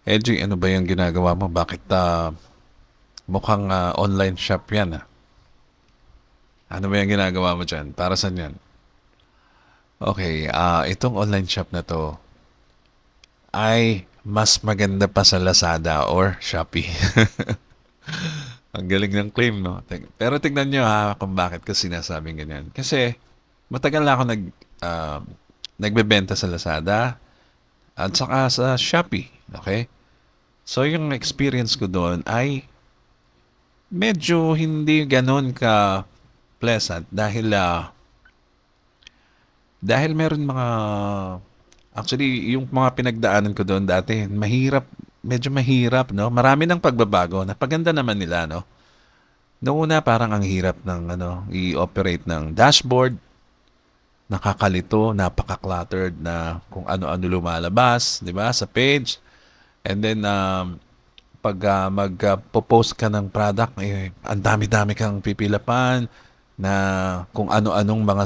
Edgy, ano ba yung ginagawa mo? Bakit mukhang online shop yan Ano ba yung ginagawa mo dyan? Para saan yan? Okay, itong online shop na to ay mas maganda pa sa Lazada or Shopee. Ang galing ng claim, no? Pero tignan nyo kung bakit ko sinasabing ganyan. Kasi matagal na ako nagbebenta sa Lazada at saka sa Shopee. Okay? So yung experience ko doon ay medyo hindi gano'n ka pleasant dahil meron actually yung mga pinagdaanan ko doon dati medyo mahirap, no? Marami ng pagbabago. Napaganda naman nila, no? Noong una parang ang hirap ng i-operate ng dashboard, nakakalito, napaka-cluttered na kung ano-ano lumalabas, 'di ba, sa page. And then pag magpo-post ka ng product, ang dami-dami kang pipilapan na kung ano-anong mga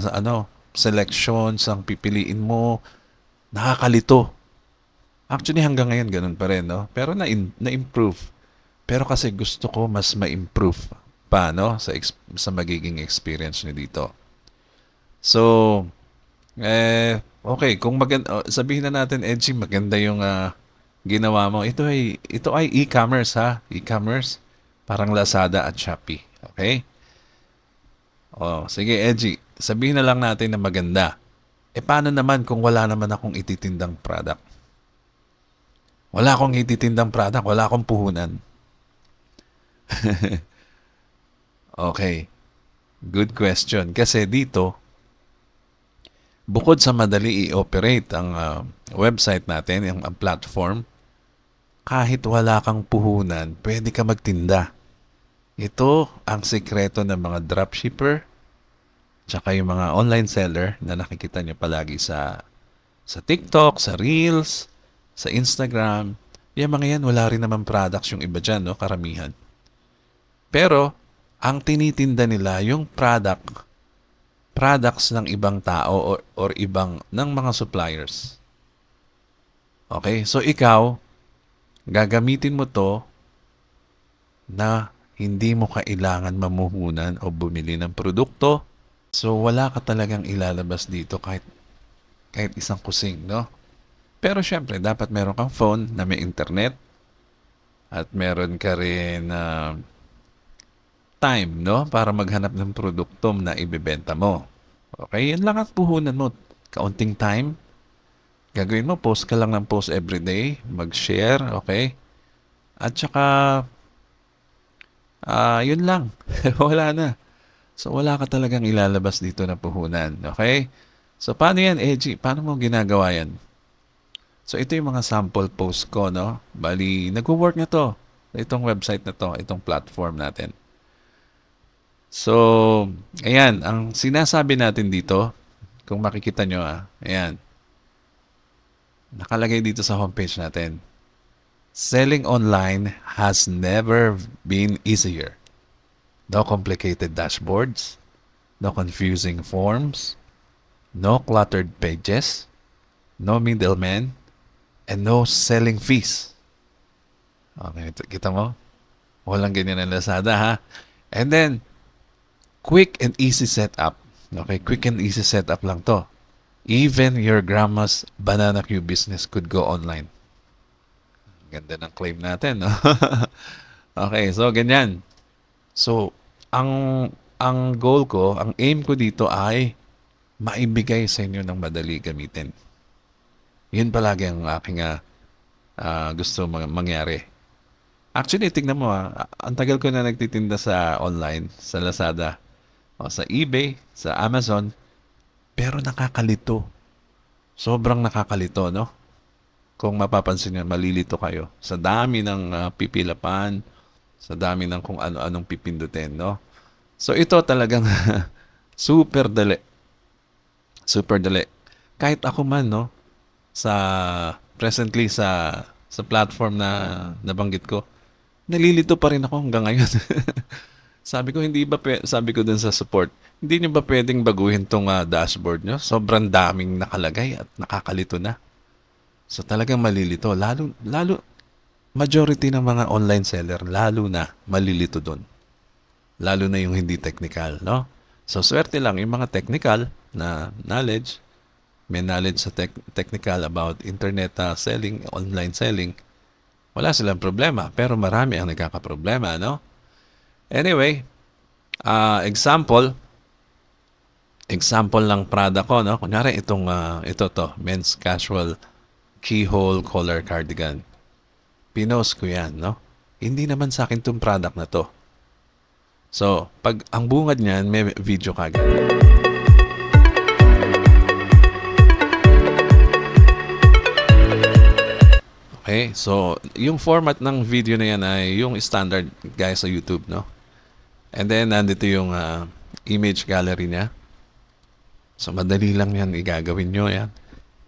selections ang pipiliin mo, nakakalito. Actually hanggang ngayon ganun pa rin, no? Pero na-improve. Pero kasi gusto ko mas ma-improve pa, no? Sa magiging experience niyo dito. So, okay, kung sabihin na natin, Edgy, maganda yung ginawa mo. Ito ay e-commerce, ha? E-commerce. Parang Lazada at Shopee. Okay? Oh, sige, Edgy. Sabihin na lang natin na maganda. Paano naman kung wala naman akong ititindang product? Wala akong ititindang product, wala akong puhunan. Okay, good question. Kasi dito, bukod sa madali i-operate ang website natin, ang platform, kahit wala kang puhunan, pwede ka magtinda. Ito ang sikreto ng mga dropshipper, tsaka yung mga online seller na nakikita nyo palagi sa TikTok, sa Reels, sa Instagram. Yung mga yan, wala rin naman products yung iba dyan, no? Karamihan. Pero, ang tinitinda nila, yung products ng ibang tao or ibang ng mga suppliers. Okay? So, ikaw, gagamitin mo to na hindi mo kailangan mamuhunan o bumili ng produkto. So, wala ka talagang ilalabas dito kahit isang kusing, no? Pero syempre, dapat meron kang phone na may internet at meron ka rin time, no? Para maghanap ng produkto na ibebenta mo. Okay? Yan lang ang puhunan mo. Kaunting time. Gagawin mo, post ka lang ng post everyday. Mag-share, okay? At saka, yun lang. Wala na. So, wala ka talagang ilalabas dito na puhunan. Okay? So, paano yan, Edgy? Paano mo ginagawa yan? So, ito yung mga sample post ko, no? Bali, nag-work na to. Itong website na to, itong platform natin. So, ayan, ang sinasabi natin dito, kung makikita nyo ayan, nakalagay dito sa homepage natin. Selling online has never been easier. No complicated dashboards, no confusing forms, no cluttered pages, no middlemen, and no selling fees. Okay, kita mo? Walang ganyan ng Lazada, ha? And then, quick and easy setup. Okay, quick and easy setup lang to. Even your grandma's banana Q business could go online. Ganda ng claim natin, no? Okay, so ganyan. So, ang ang goal ko, ang aim ko dito ay maibigay sa inyo ng madali gamitin. Yun palagi ang aking gusto mangyari. Actually, tignan mo ang tagal ko na nagtitinda sa online, sa Lazada, o sa eBay, sa Amazon, pero nakakalito. Sobrang nakakalito, no? Kung mapapansin nyo, malilito kayo. Sa dami ng pipilapan, sa dami ng kung ano-anong pipindutin, no? So, ito talagang super dali. Super dali. Kahit ako man, no? Sa presently sa platform na nabanggit ko, nalilito pa rin ako hanggang ngayon. Sabi ko, sabi ko dun sa support, hindi nyo ba pwedeng baguhin tong dashboard nyo? Sobrang daming nakalagay at nakakalito na. So talagang malilito. majority ng mga online seller, lalo na malilito doon. Lalo na yung hindi technical, no? So, swerte lang yung mga technical na knowledge, may knowledge sa technical about internet selling, online selling, wala silang problema. Pero marami ang nagkakaproblema, no? Anyway, example ng Prada ko, no? Kunyari ito to, men's casual keyhole collar cardigan. Pinost ko yan, no? Hindi naman sa akin tong product na to. So, pag ang bungad niyan, may video kagad. Okay, so yung format ng video na yan ay yung standard guys sa YouTube, no? And then nandito yung image gallery niya. So madali lang yan igagawin nyo yan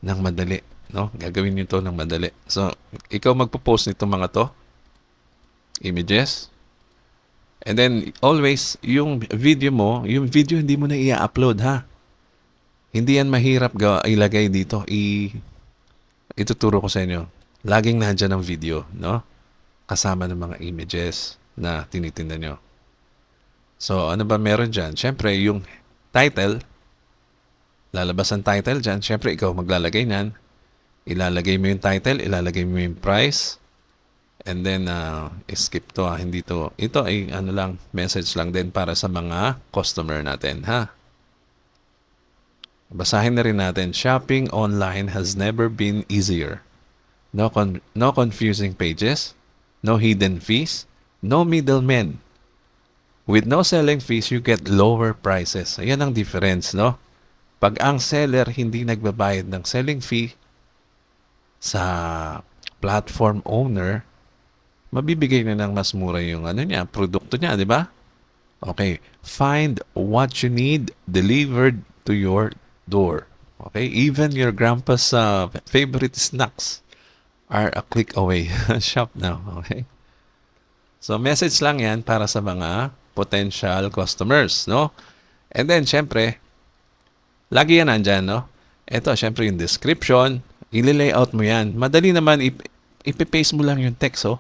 ng madali, no? Gagawin nyo to ng madali. So ikaw magpo-post nito mga to images. And then always yung video hindi mo na i-upload ha. Hindi yan mahirap ilagay dito. Ituturo ko sa inyo. Laging nandiyan ang video, no? Kasama ng mga images na tinitinda nyo. So, ano ba meron dyan? Siyempre, yung title, lalabas ang title dyan. Siyempre, ikaw maglalagay niyan. Ilalagay mo yung title, ilalagay mo yung price, and then, skip to hindi to. Ito ay, message lang din para sa mga customer natin, ha? Basahin na rin natin, shopping online has never been easier. No confusing pages, no hidden fees, no middlemen. With no selling fees, you get lower prices. Ayan ang difference, no? Pag ang seller hindi nagbabayad ng selling fee sa platform owner, mabibigay na ng mas mura yung produkto niya, di ba? Okay, find what you need delivered to your door. Okay, even your grandpa's favorite snacks are a click away. Shop now, okay? So, message lang yan para sa mga potential customers, no? And then, syempre, lagi yan nandyan, no? Ito, syempre, yung description, ili-layout mo yan. Madali naman, ipipaste mo lang yung text, oh.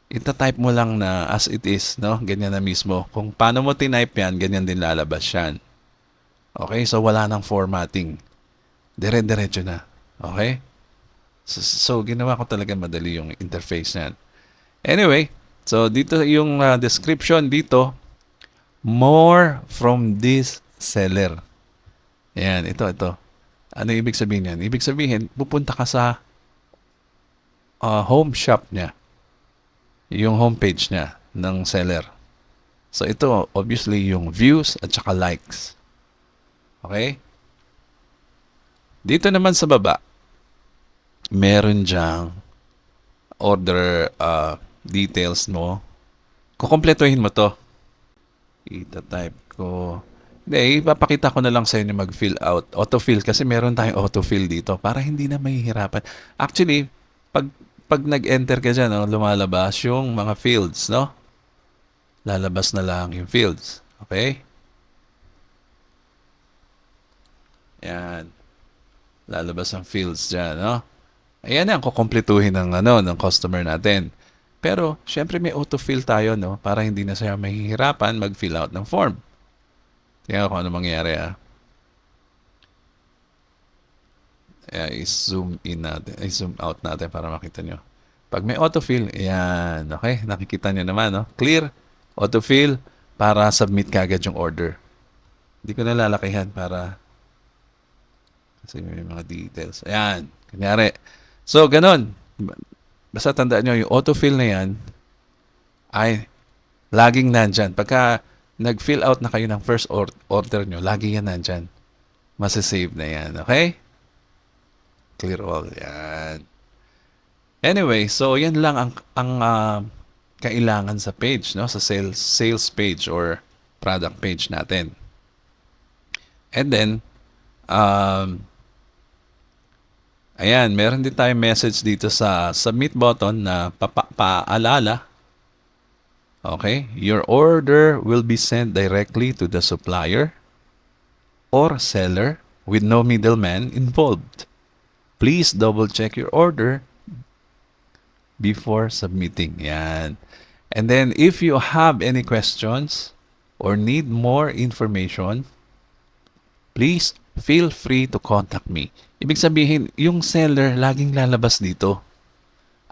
Ita-type mo lang na as it is, no? Ganyan na mismo. Kung paano mo tinype yan, ganyan din lalabas yan. Okay? So, wala nang formatting. Dire-diretso na. Okay? So, ginawa ko talaga madali yung interface niyan. Anyway, so dito yung description dito, more from this seller. Ayan, ito. Ano ibig sabihin yan? Ibig sabihin, pupunta ka sa home shop niya. Yung homepage niya ng seller. So, ito, obviously, yung views at saka likes. Okay? Dito naman sa baba, meron dyang order details mo. Kukumpletuhin mo to. Ita-type ko. Hindi, ipapakita ko na lang sa inyo mag-fill out. Autofill kasi meron tayong autofill dito para hindi na mahihirapan. Actually, pag nag-enter ka dyan, no, lumalabas yung mga fields, no? Lalabas na lang yung fields. Okay? Yan. Lalabas ang fields dyan, no? Ayan ang kukumpletuhin ng customer natin. Pero, syempre may autofill tayo, no? Para hindi na siya mahihirapan mag-fill out ng form. Tingnan ko ano mangyayari, i-zoom in natin, i-zoom out natin para makita nyo. Pag may autofill, ayan, okay? Nakikita nyo naman, no? Clear, autofill, para submit kagad yung order. Hindi ko nalalakihan para kasi may mga details. Ayan, kunyari. So, ganun. Basta tandaan nyo, yung autofill na yan ay laging nandyan. Pagka nag-fill out na kayo ng first order nyo, lagi yan nandyan. Masasave na yan. Okay? Clear all. Yan. Anyway, so yan lang ang kailangan sa page, no? Sa sales page or product page natin. And then, ayan, meron din tayong message dito sa submit button na paalala. Okay? Your order will be sent directly to the supplier or seller with no middleman involved. Please double check your order before submitting. Yan. And then, if you have any questions or need more information, please feel free to contact me. Ibig sabihin, yung seller laging lalabas dito.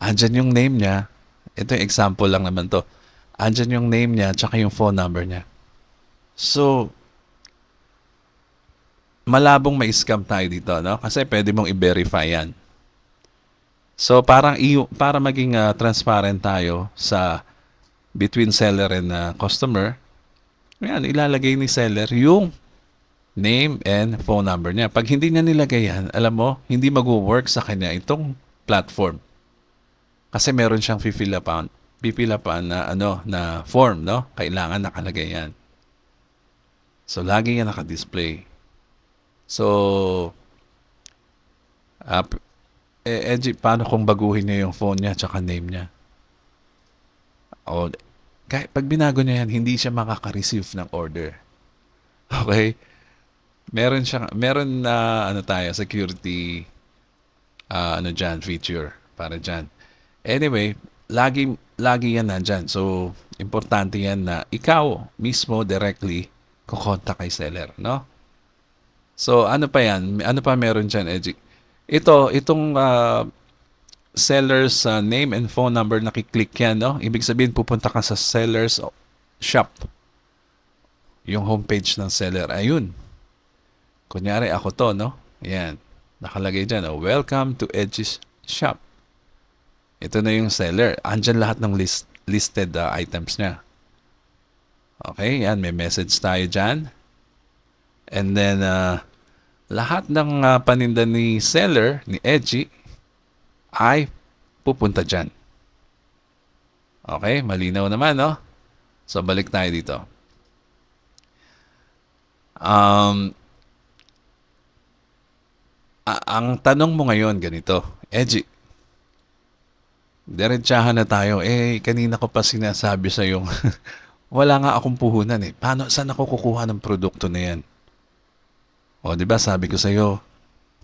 Andyan yung name niya. Ito yung example lang naman to. Andyan yung name niya tsaka yung phone number niya. So, malabong may scam tayo dito, no? Kasi pwede mong i-verify yan. So, para maging transparent tayo sa between seller and customer, yan, ilalagay ni seller yung name and phone number niya. Pag hindi niya nilagay yan, alam mo, hindi mag-work sa kanya itong platform. Kasi meron siyang pipilapan na na form, no? Kailangan nakalagay yan. So lagi yan naka-display. So paano kung baguhin niya yung phone niya tsaka name niya? O kahit pag binago niya yan, hindi siya makaka-receive ng order. Okay? Meron na security feature para diyan. Anyway, lagi yan nandyan. So, importante yan na ikaw mismo directly kukontak kay seller, no? So, ano pa yan? Ano pa meron dyan, Edgy? Itong seller's name and phone number, nakiklik yan, no? Ibig sabihin, pupunta ka sa seller's shop. Yung homepage ng seller. Ayun. Kunyari, ako to, no? Yan. Nakalagay dyan, welcome to Edgy's shop. Ito na yung seller. Andyan lahat ng listed items niya. Okay, yan. May message tayo dyan. And then, lahat ng paninda ni seller, ni Edgy, ay pupunta dyan. Okay, malinaw naman, no? So, balik tayo dito. Ang tanong mo ngayon, ganito, Edgy, diretsahan na tayo. Kanina ko pa sinasabi sa yung wala nga akong puhunan eh. Saan ako kukuha ng produkto na yan? O, di ba sabi ko sa iyo,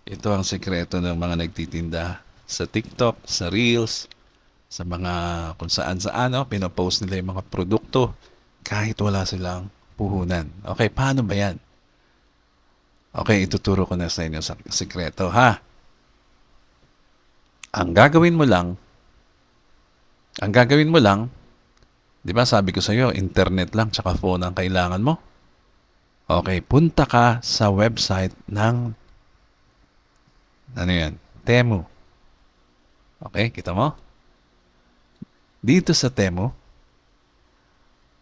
ito ang sekreto ng mga nagtitinda sa TikTok, sa Reels, sa mga kung saan-saan, pinopost nila yung mga produkto kahit wala silang puhunan. Okay, paano ba yan? Okay, ituturo ko na sa inyo sa sekreto, ha? Ang gagawin mo lang, di ba sabi ko sa iyo, internet lang tsaka phone ang kailangan mo? Okay, punta ka sa website ng Temu. Okay, kita mo? Dito sa Temu,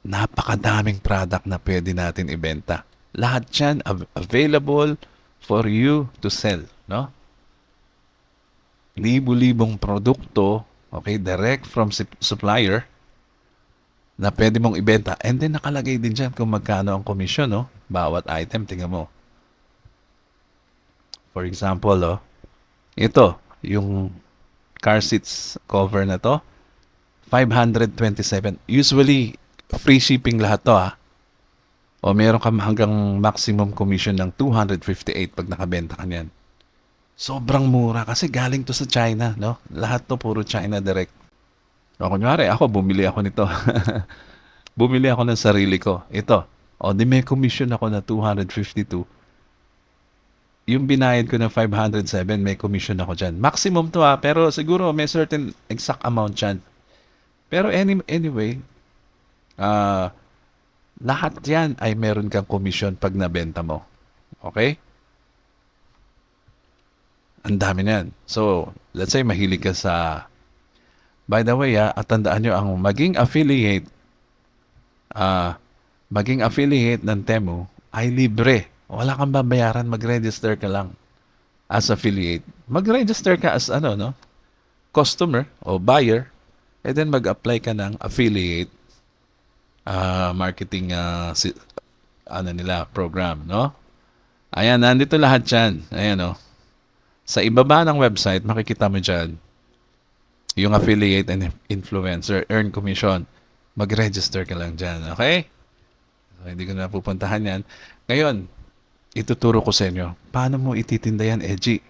napakadaming product na pwede natin ibenta. Lahat yan available for you to sell, no? Libu-libong produkto, okay, direct from supplier na pwede mong ibenta. And then nakalagay din dyan kung magkano ang komisyon, no? Bawat item, tingnan mo. For example, ito, yung car seats cover na to, 527. Usually, free shipping lahat to, O meron ka hanggang maximum commission ng 258 pag nakabenta ka niyan. Sobrang mura kasi galing to sa China, no? Lahat to puro China direct. O kunyari, bumili ako nito. Bumili ako ng sarili ko. Ito. O di may commission ako na 252. Yung binayad ko ng 507, may commission ako dyan. Maximum to pero siguro may certain exact amount dyan. Pero anyway, lahat yan ay meron kang commission pag nabenta mo. Okay? Ang dami niyan. So, let's say mahilig ka sa... By the way, tandaan nyo, ang maging affiliate ng Temu ay libre. Wala kang babayaran, mag-register ka lang as affiliate. Mag-register ka as customer o buyer, and then mag-apply ka ng affiliate marketing program, no? Ayan, nandito lahat yan. Ayan, sa ibaba ng website, makikita mo dyan yung affiliate and influencer, earn commission. Mag-register ka lang dyan, okay? So, hindi ko na pupuntahan yan. Ngayon, ituturo ko sa inyo, paano mo ititinda yan, Edgy?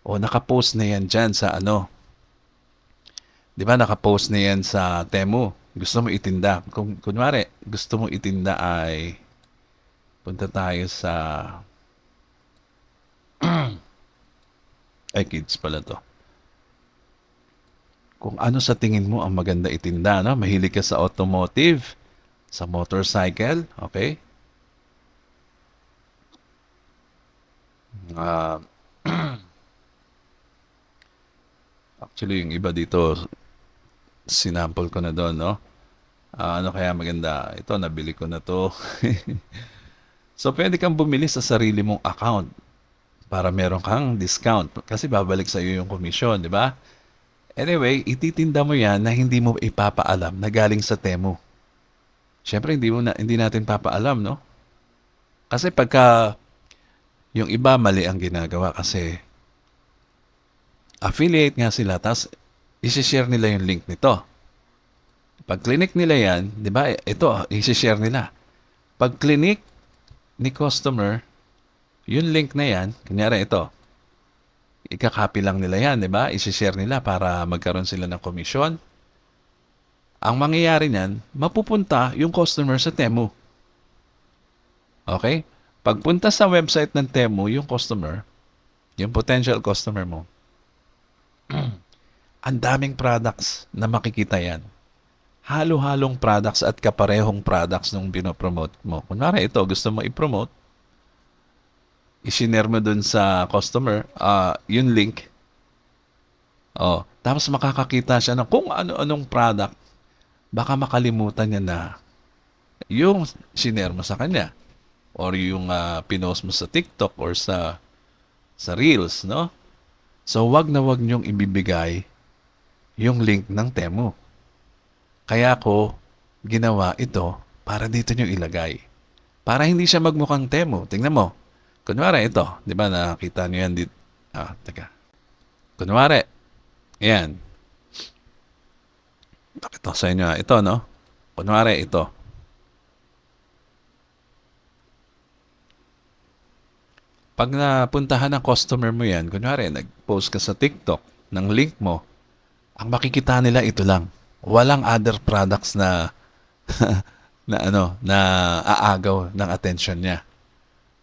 O nakapost na yan dyan sa 'Di ba naka-post na 'yan sa Temu. Gusto mo itinda. Kung kunwari, gusto mo itinda ay punta tayo sa ay kids pala 'to. Kung ano sa tingin mo ang maganda itinda, no? Mahilig ka sa automotive, sa motorcycle, okay? Ah, actually, yung iba dito, sinample ko na doon, no? Ano kaya maganda? Ito, nabili ko na to. So, pwede kang bumili sa sarili mong account para meron kang discount. Kasi babalik sa iyo yung komisyon, di ba? Anyway, ititinda mo yan na hindi mo ipapaalam na galing sa Temu. Siyempre, hindi natin papaalam, no? Kasi pagka yung iba mali ang ginagawa kasi affiliate nga sila, tapos isi-share nila yung link nito. Pag clinic nila yan, di ba, ito, isi-share nila. Pag clinic ni customer, yung link na yan, kunyari ito, ika-copy lang nila yan, di ba? Isi-share nila para magkaroon sila ng komisyon. Ang mangyayari niyan, mapupunta yung customer sa Temu. Okay? Pagpunta sa website ng Temu, yung customer, yung potential customer mo, ang daming products na makikita yan. Halo-halong products at kaparehong products nung binopromote mo. Kunwari ito, gusto mo i-promote, i-share mo dun sa customer, yung link. Oh, tapos makakakita siya ng kung ano-anong product. Baka makalimutan niya na yung share mo sa kanya or yung pinost mo sa TikTok or sa Reels, no? So, wag na wag niyong ibibigay yung link ng Temu. Kaya ko ginawa ito para dito niyo ilagay. Para hindi siya magmukhang Temu. Tingnan mo. Kunwari ito, 'di ba nakita niyo yan dito? Teka. Kunwari, ayan. Pakita ko sa inyo. Ito, no? Kunwari ito. Pag napuntahan ng customer mo yan, kunwari, nag-post ka sa TikTok ng link mo, ang makikita nila ito lang. Walang other products na na aagaw ng attention niya.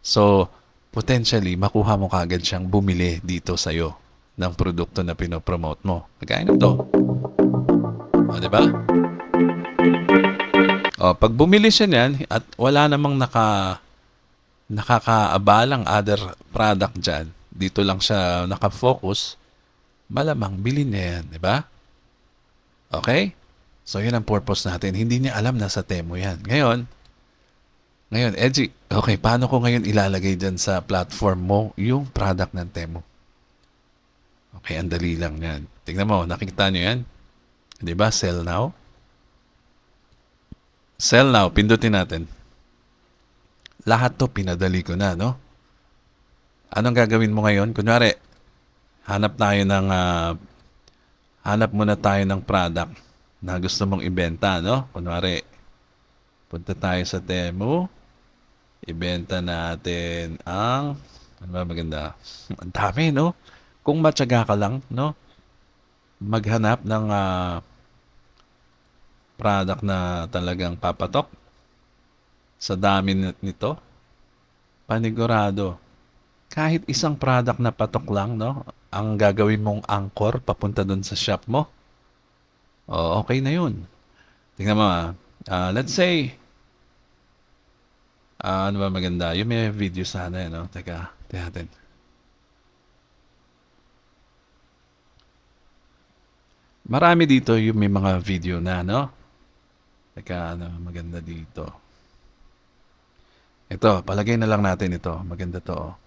So, potentially, makuha mo kagad siyang bumili dito sa'yo ng produkto na pinopromote mo. Kagaya nito. O, di ba? O, pag bumili siya niyan at wala namang nakakaabalang other product dyan, dito lang siya nakafocus, malamang bilhin niya yan, di ba? Okay? So, yun ang purpose natin. Hindi niya alam na sa Temu yan. Ngayon, Edgy, okay, paano ko ngayon ilalagay dyan sa platform mo yung product ng Temu? Okay, ang dali lang yan. Tingnan mo, nakikita nyo yan? Di ba? Sell now. Sell now, pindutin natin. Lahat to pinadali ko na, no? Anong gagawin mo ngayon? Kunwari, hanap muna tayo ng product na gusto mong ibenta, no? Kunwari, punta tayo sa Temu, ibenta natin ano ba maganda? Ang dami, no? Kung matyaga ka lang, no? Maghanap ng product na talagang papatok sa dami nito, panigurado. Kahit isang product na patok lang, no? Ang gagawin mong anchor papunta dun sa shop mo. O, okay na yun. Tingnan mo let's say, ano ba maganda? Yung may video sana, no? Teka, tingnan natin. Marami dito yung may mga video na, no? Teka, ano maganda dito? Ito, palagay na lang natin ito. Maganda to, oh.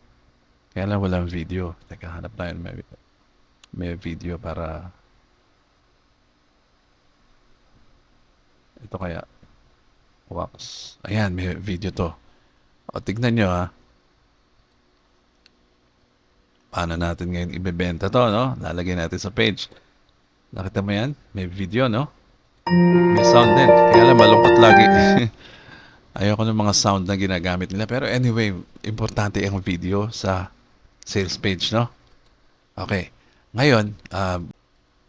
Kaya lang walang video. Teka, hanap tayo may video para ito kaya. Wax. Ayan, may video to. O, tignan nyo, paano natin ngayon ibebenta to, no? Lalagay natin sa page. Nakita mo yan? May video, no? May sound din. Kaya lang malungkot lagi. Ayoko ng mga sound na ginagamit nila. Pero anyway, importante ang video sa sales page, no? Okay. Ngayon,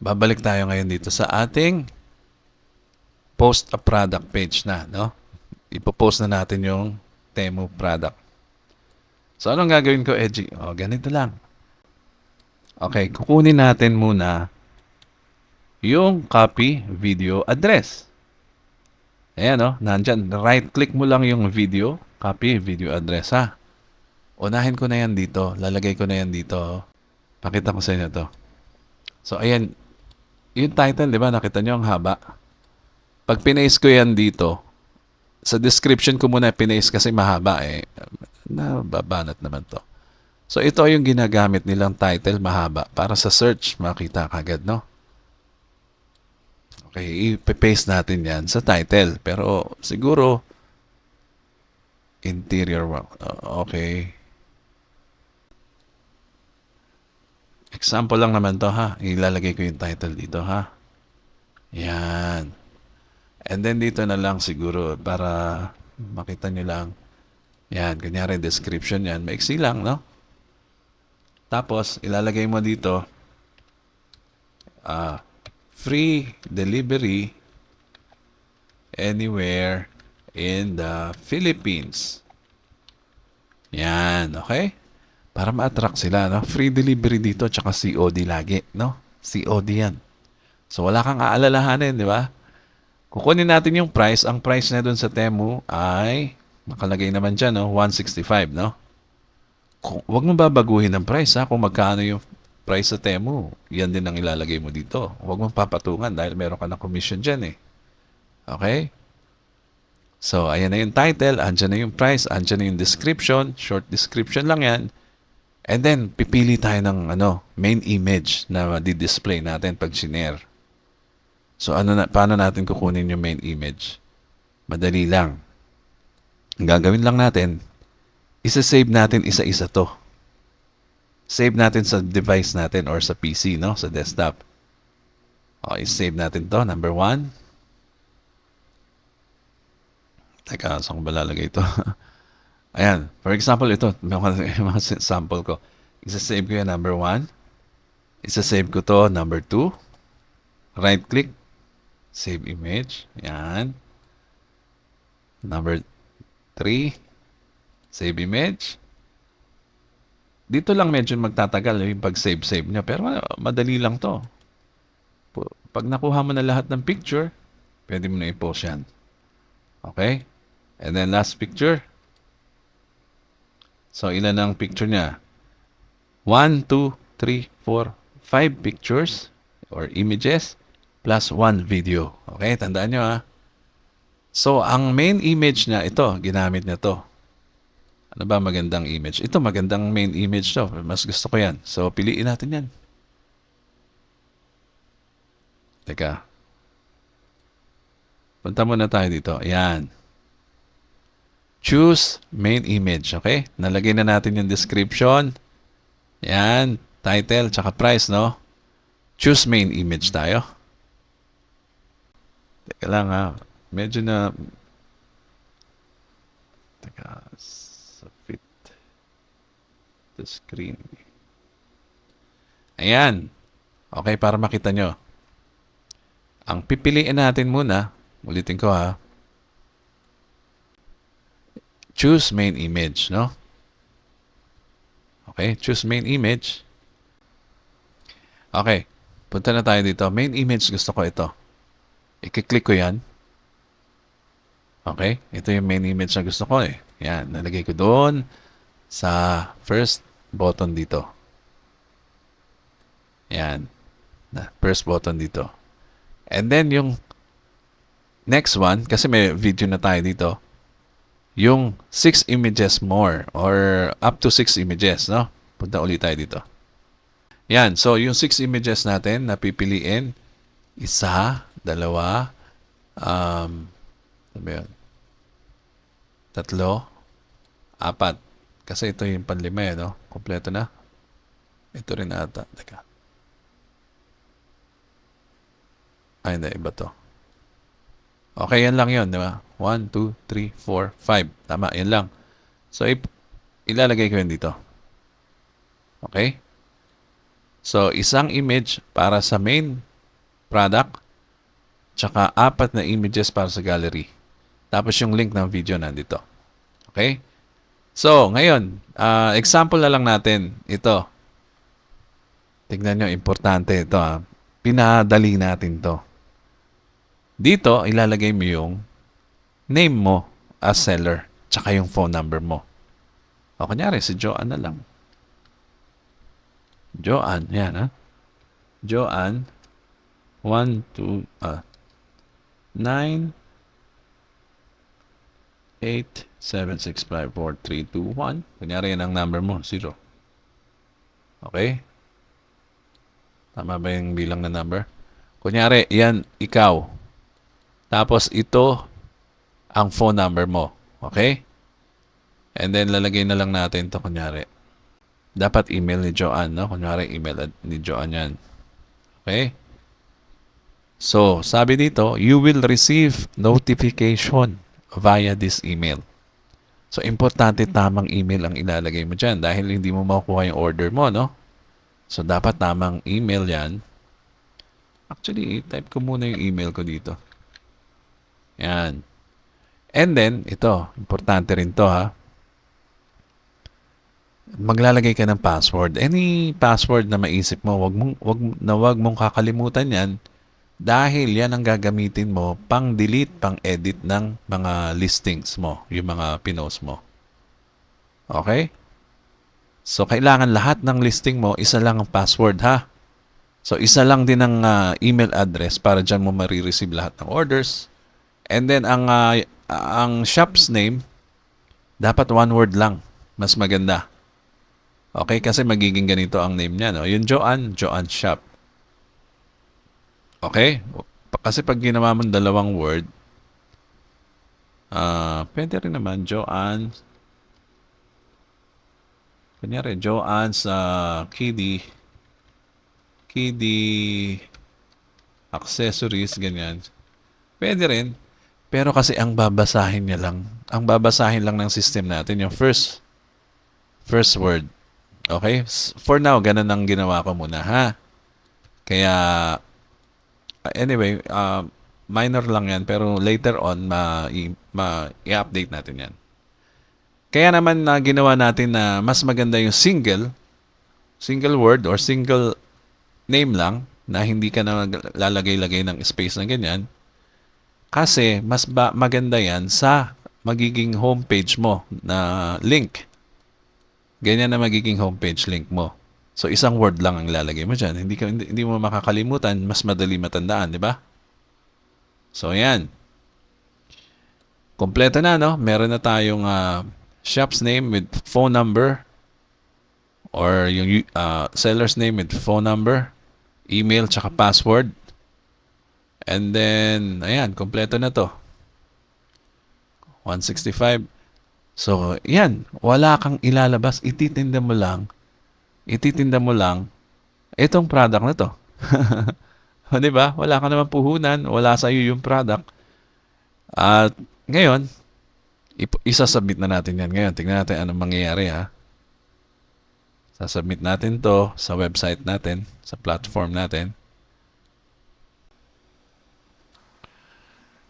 Babalik tayo ngayon dito sa ating post a product page na, no? Ipopost na natin yung Temu product. So, anong gagawin ko, Edgy? O, ganito lang. Okay, kukunin natin muna yung copy video address. Ayan, no? Nandyan. Right-click mo lang yung video, copy video address, ha? Unahin ko na yan dito. Lalagay ko na yan dito. Pakita ko sa inyo to. So, ayan. Yung title, di ba? Nakita nyo ang haba. Pag pinaste ko yan dito, sa description ko muna pinaste kasi mahaba eh. Nababanat naman to. So, ito yung ginagamit nilang title mahaba para sa search. Makita kagad, no? Okay, ipapaste natin yan sa title. Pero, siguro, interior work. Okay. Example lang naman to, ha? Ilalagay ko yung title dito, ha? Yan. And then dito na lang siguro para makita nyo lang. Yan, kunyari description yan. Maiksi lang, no? Tapos, ilalagay mo dito, free delivery anywhere in the Philippines. Yan, okay? Para ma-attract sila, no? Free delivery dito, tsaka COD lagi, no? COD yan. So, wala kang aalalahanin, di ba? Kukunin natin yung price. Ang price na doon sa Temu ay, nakalagay naman dyan, no? 165, no? Huwag mong babaguhin ang price, ha? Kung magkano yung price sa Temu, yan din ang ilalagay mo dito. Huwag mong papatungan dahil meron ka ng commission dyan, eh. Okay? So, ayan na yung title, andyan na yung price, andyan na yung description, short description lang yan. And then, pipili tayo ng main image na di-display natin pag sinare. So, paano natin kukunin yung main image? Madali lang. Ang gagawin lang natin, isa-save natin isa-isa to. Save natin sa device natin or sa PC, no? Sa desktop. Okay, save natin to. Number 1. Teka, saan ko ba lalagay ito? Ayan. For example, ito. May mga sample ko. Isa-save ko yan, number 1. Isa-save ko to, number 2. Right-click. Save image. Ayan. Number 3. Save image. Dito lang medyo magtatagal yung pag-save nyo. Pero madali lang to. Pag nakuha mo na lahat ng picture, pwede mo na i-post yan. Okay? And then last picture. So, ilan ang picture niya? 1, 2, 3, 4, 5 pictures or images plus 1 video. Okay? Tandaan nyo, ha? So, ang main image niya, ito, ginamit niya to. Ano ba magandang image? Ito, magandang main image to. Mas gusto ko yan. So, piliin natin yan. Teka. Punta muna tayo dito. Ayan. Choose main image. Okay? Nalagay na natin yung description. Ayan. Title, tsaka price, no? Choose main image tayo. Teka lang, ha? Medyo na... Teka. Fit the screen. Ayan. Okay, para makita nyo. Ang pipiliin natin muna, ulitin ko, ha? Choose main image, no? Okay, choose main image. Okay, punta na tayo dito. Main image, gusto ko ito. I-click ko yan. Okay, ito yung main image na gusto ko, eh. Yan, nalagay ko doon sa first button dito. Yan, first button dito. And then yung next one, kasi may video na tayo dito, yung 6 images more or up to 6 images, no? Punta ulit tayo dito. Yan, so yung 6 images natin na pipiliin, isa, dalawa, ano ba yun? Tatlo, 4. Kasi ito yung panlima, eh, no? Kompleto na. Ito rin ata. Teka. Ay, hindi. Iba to. Okay, yan lang yun, di ba? 1, 2, 3, 4, 5. Tama, yan lang. So, ilalagay ko yun dito. Okay? So, isang image para sa main product, tsaka 4 na images para sa gallery. Tapos yung link ng video nandito. Okay? So, ngayon, example na lang natin. Ito. Tignan nyo, importante ito. Pinadali natin to. Dito, ilalagay mo yung name mo as seller, tsaka yung phone number mo. O, kunyari, si Joanne na lang. Joanne, yan ha. Joanne, 1, 2, 9, 8, 7, 6, 5, 4, 3, 2, 1. Kunyari, yan ang number mo, 0. Okay? Tama ba yung bilang na number? Kunyari, yan, ikaw. Tapos, ito, ang phone number mo. Okay? And then, lalagay na lang natin to kunyari. Dapat email ni Joanne, no? Kunyari, email ni Joanne yan. Okay? So, sabi dito, you will receive notification via this email. So, importante tamang email ang ilalagay mo dyan dahil hindi mo makukuha yung order mo, no? So, dapat tamang email yan. Actually, type ko muna yung email ko dito. Yan. And then, ito, importante rin to ha. Maglalagay ka ng password. Any password na maisip mo, wag mong kakalimutan yan dahil yan ang gagamitin mo pang-delete, pang-edit ng mga listings mo, yung mga pinost mo. Okay? So, kailangan lahat ng listing mo, isa lang ang password ha. So, isa lang din ang email address para dyan mo marireceive lahat ng orders. And then, ang shop's name, dapat one word lang. Mas maganda. Okay? Kasi magiging ganito ang name niya. No? Yung Joanne Shop. Okay? Kasi pag ginawa mo dalawang word, pwede rin naman, Joanne. Kunyari, Joanne's Kiddie accessories, ganyan. Pwede rin. Pero kasi ang babasahin lang ng system natin yung first word. Okay? For now, ganun ang ginawa ko muna, ha? Kaya, anyway, minor lang yan, pero later on, i-update natin yan. Kaya naman ginawa natin na mas maganda yung single word or single name lang, na hindi ka na lalagay-lagay ng space na ganyan. Kasi, mas maganda yan sa magiging homepage mo na link. Ganyan na magiging homepage link mo. So, isang word lang ang lalagay mo dyan. Hindi mo makakalimutan, mas madali matandaan, di ba? So, yan. Kompleto na, no? Meron na tayong shop's name with phone number or yung seller's name with phone number, email, tsaka password. And then, ayan, kompleto na to. 165. So, yan. Wala kang ilalabas. Ititinda mo lang itong product na to. O, diba? Wala ka naman puhunan. Wala sa iyo yung product. At ngayon, isasubmit na natin yan. Ngayon, tingnan natin anong mangyayari ha. Sasubmit natin to sa website natin, sa platform natin.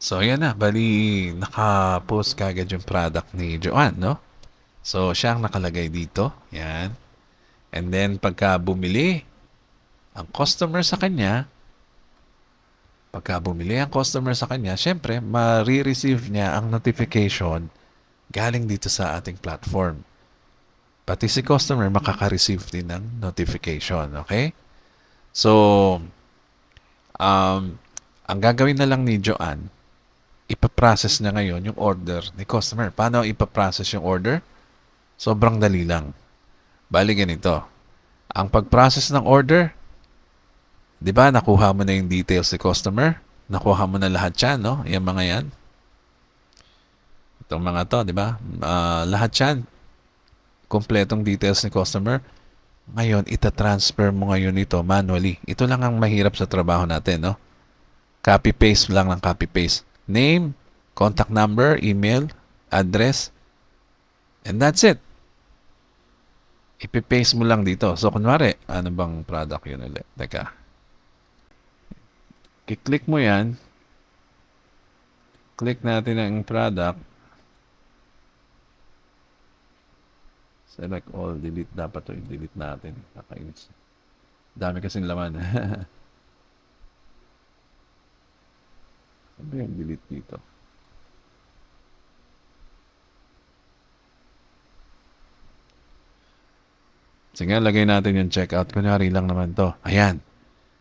So, yan na. Bali, naka-post kagad yung product ni Joanne, no? So, siya ang nakalagay dito. Yan. And then, pagka bumili ang customer sa kanya, syempre, ma-receive niya ang notification galing dito sa ating platform. Pati si customer makaka-receive din ng notification. Okay? So, ang gagawin na lang ni Joanne, ipaprocess niya ngayon yung order ni customer. Paano ipaprocess yung order? Sobrang dali lang. Bali ganito. Ang pag-process ng order, di ba, nakuha mo na yung details ni customer? Nakuha mo na lahat yan, no? Yung mga yan. Itong mga to, di ba? Lahat yan. Kompletong details ni customer. Ngayon, itatransfer mo ngayon ito manually. Ito lang ang mahirap sa trabaho natin, no? Copy-paste lang ng copy-paste. Name, contact number, email, address, and that's it. Ipipaste mo lang dito. So, kunwari, ano bang product yun ulit? Teka. I-click mo yan. Click natin ang product. Select all. Delete. Dapat to i-delete natin. Nakainis. Dami kasing laman. Ano yung delete dito? Sige, lagay natin yung checkout. Kunyari lang naman to. Ayan.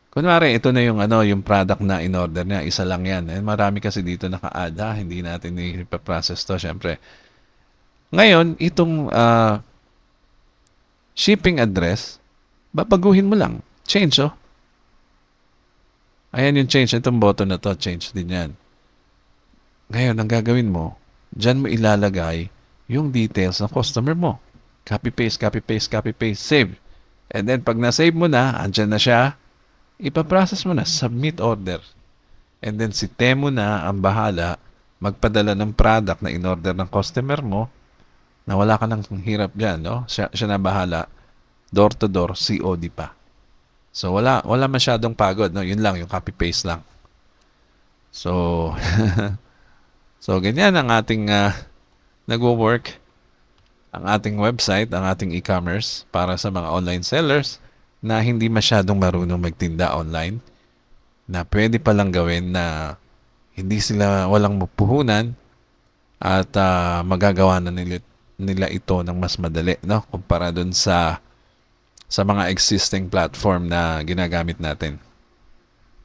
Kunwari, ito na yung yung product na in-order niya. Isa lang yan. Eh, marami kasi dito naka-add ha. Hindi natin ipaprocess to, syempre. Ngayon, itong shipping address, babaguhin mo lang. Change, oh. Ayan yung change. Itong button na to, change din yan. Ngayon, ang gagawin mo, dyan mo ilalagay yung details ng customer mo. Copy-paste, copy-paste, copy-paste, save. And then, pag na-save mo na, andyan na siya, ipaprocess mo na, submit order. And then, si Temu na ang bahala magpadala ng product na in-order ng customer mo na wala ka nang hirap dyan, no? Siya na bahala, door to door, COD pa. So, wala masyadong pagod, no? Yun lang, yung copy-paste lang. So, so, ganyan ang ating nagwo-work. Ang ating website, ang ating e-commerce para sa mga online sellers na hindi masyadong marunong magtinda online, na pwede palang gawin na hindi sila walang puhunan at magagawa na nila ito ng mas madali, no? Kumpara dun sa mga existing platform na ginagamit natin.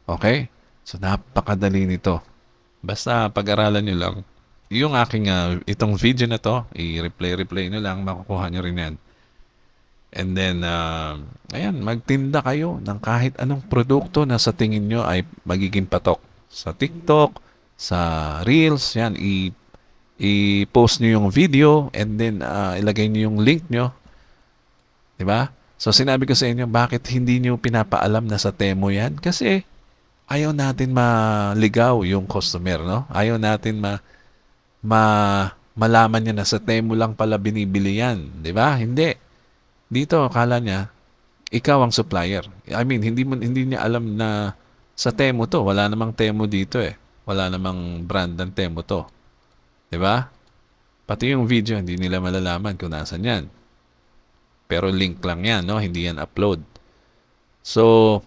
Okay? So, napakadali nito. Basta pag-aralan nyo lang. Yung aking, itong video na to, i-replay nyo lang, makukuha nyo rin yan. And then, ayan, magtinda kayo ng kahit anong produkto na sa tingin nyo ay magiging patok. Sa TikTok, sa Reels, yan, i-post nyo yung video and then ilagay nyo yung link nyo. Diba? So, sinabi ko sa inyo, bakit hindi nyo pinapaalam na sa Temu yan? Kasi, ayaw natin maligaw yung customer, no? Ayaw natin malaman niya na sa Temu lang pala binibili yan. Di ba? Hindi. Dito, akala niya, ikaw ang supplier. I mean, hindi niya alam na sa Temu to. Wala namang Temu dito eh. Wala namang brand ng Temu to. Di ba? Pati yung video, hindi nila malalaman kung nasan yan. Pero link lang yan, no? Hindi yan upload. So,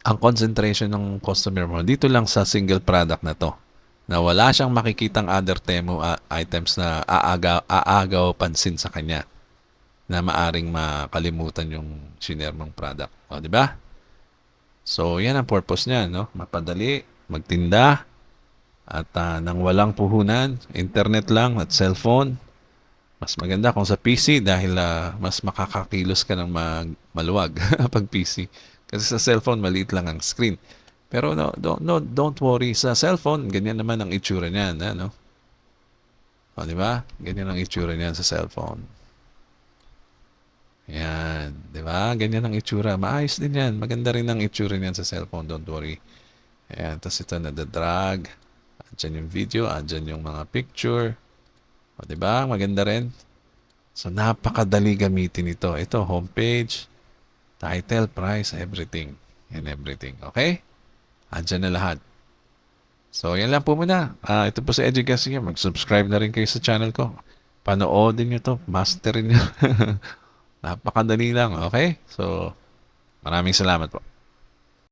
ang concentration ng customer mo, dito lang sa single product na to. Na wala siyang makikitang other Temu items na aagaw pansin sa kanya na maaring makalimutan yung shinare mong product. O, di ba? So, yan ang purpose niya, no? Mapadali, magtinda, at nang walang puhunan, internet lang at cellphone. Mas maganda kung sa PC dahil mas makakakilos ka ng maluwag pag PC. Kasi sa cellphone, maliit lang ang screen. Pero don't worry. Sa cellphone, ganyan naman ang itsura niyan. Ano? O, di ba? Ganyan ang itsura niyan sa cellphone. Yan. Di ba? Ganyan ang itsura. Maayos din yan. Maganda rin ang itsura niyan sa cellphone. Don't worry. Ayan. Tapos ito nadadrag. Andyan yung video. Andyan yung mga picture. O, di ba? Maganda rin. So, napakadali gamitin ito. Ito, homepage, title, price, everything. And everything. Okay? Andyan na lahat. So, yan lang po muna. Ito po si Edgy Garcia. Mag-subscribe na rin kayo sa channel ko. Panoodin nyo to. Masterin nyo. Napakadali lang. Okay? So, maraming salamat po.